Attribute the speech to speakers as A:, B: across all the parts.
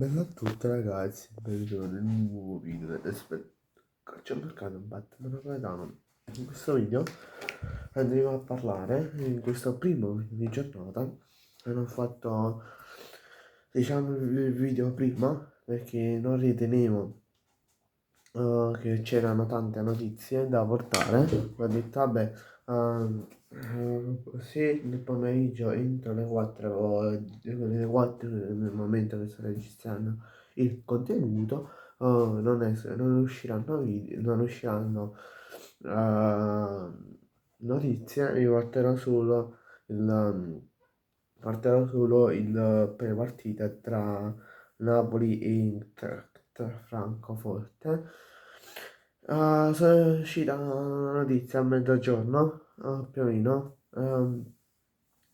A: Bella a tutti ragazzi, benvenuti in un nuovo video calciomercato Batman Napoletano. In questo video andremo a parlare, in questo primo video di giornata, non ho fatto diciamo il video prima perché non ritenevo che c'erano tante notizie da portare. Ho detto vabbè, se nel pomeriggio entro le 4 o le 4 nel momento che sto registrando il contenuto, non usciranno video, non usciranno notizie, vi porterò solo il prepartita tra Napoli e Eintracht Francoforte. Sono uscita una notizia a mezzogiorno, più o meno,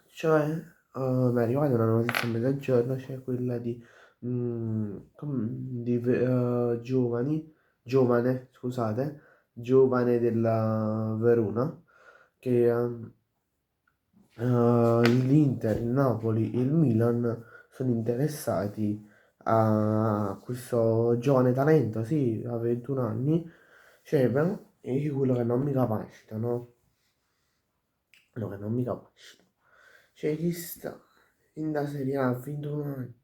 A: cioè mi è arrivata una notizia a mezzogiorno, cioè quella giovane della Verona, che l'Inter, il Napoli e il Milan sono interessati a questo giovane talento, sì, ha 21 anni, cioè, però è io quello che non mi capacita, no? Quello che non mi capacita. Cioè, chi sta in da Serie A a 21 anni,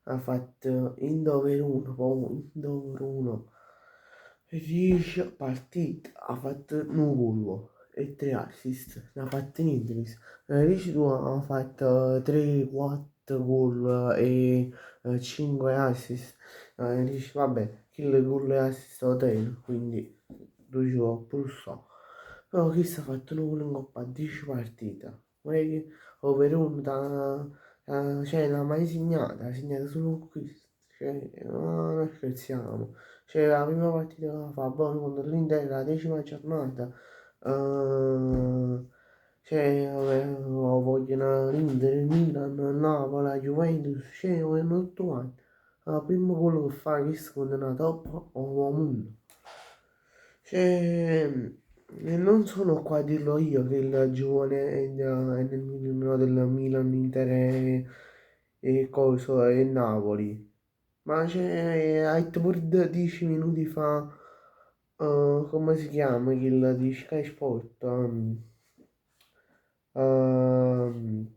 A: ha fatto Indover 1, poi Indover 1, 10 partite, ha fatto un gol e 3 assist, ne ha fatto niente. Dici tu ha fatto 3-4 gol e 5 assist. Dici vabbè, che le gol e assist lo tengo, quindi tu ci vuoi pure so. Però chi sta fatto un gol in coppa a 10 partite? Ma che Overun cioè, non l'ha mai segnata, ha segnato solo questo. Cioè, no, non scherziamo. Cioè, la prima partita che la fa, buono contro l'Inter, la 10ª giornata. Cioè, vogliono l'Inter, il Milan, il Napoli, la Juventus, cioè, vogliono tutto quanto. La prima quello che fa che secondo è una top o mondo. Cioè, non sono qua a dirlo io che il giovane è nel numero del Milan, Inter e coso e Napoli. Ma c'è, hai detto pure 10 minuti fa, come si chiama, il di Sky Sport? Ehm,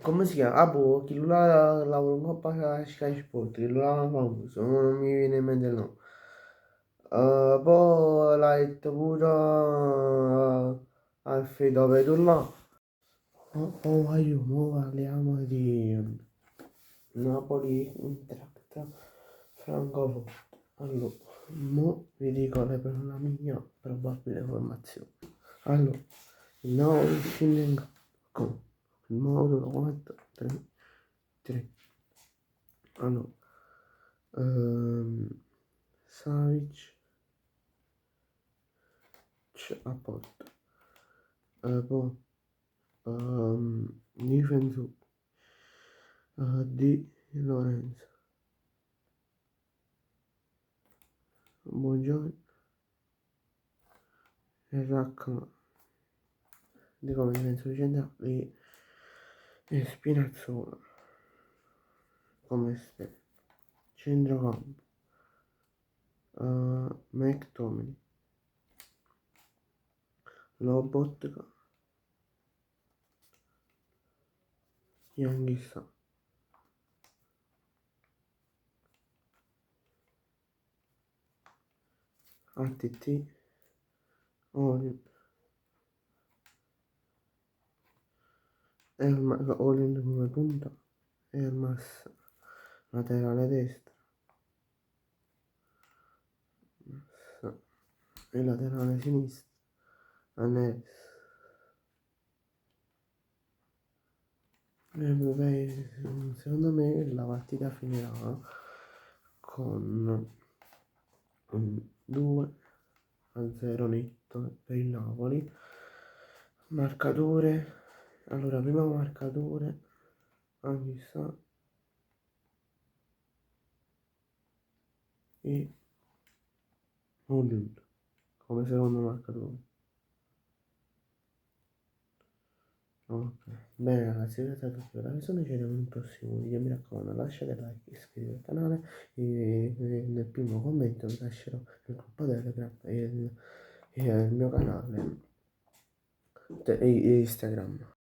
A: come si chiama? Ah, boh, chi lui lavora un po' a Sky Sport, che lui è famoso, non mi viene in mente il nome. Poi l'ha detto pure Alfredo Petulla. Mo parliamo di Napoli Eintracht Francoforte. Allora, mo vi dico la mia probabile formazione. Allora, il Napoli scende in campo. Il modulo 4, 3, 3. Allora, Savic a porta. Poi, difensore. Di Lorenzo. Buongiorno. E Racca di come difensore centrale e Spinazzola come esterno. Centrocampo. McTominay. Lobotka. Yanghisa. ATT. Olin. Olin come punta. Elmas laterale destra. E laterale sinistra. Anes. Secondo me la partita finirà con un 2-0 netto per il Napoli. Marcatore, allora primo marcatore, Anghissa e Hollywood come secondo marcatore. Ok. Bene ragazzi, grazie a tutti per la visione, ci vediamo nel prossimo video, mi raccomando lasciate like, iscrivetevi al canale e nel primo commento vi lascerò il gruppo Telegram e il mio canale e Instagram.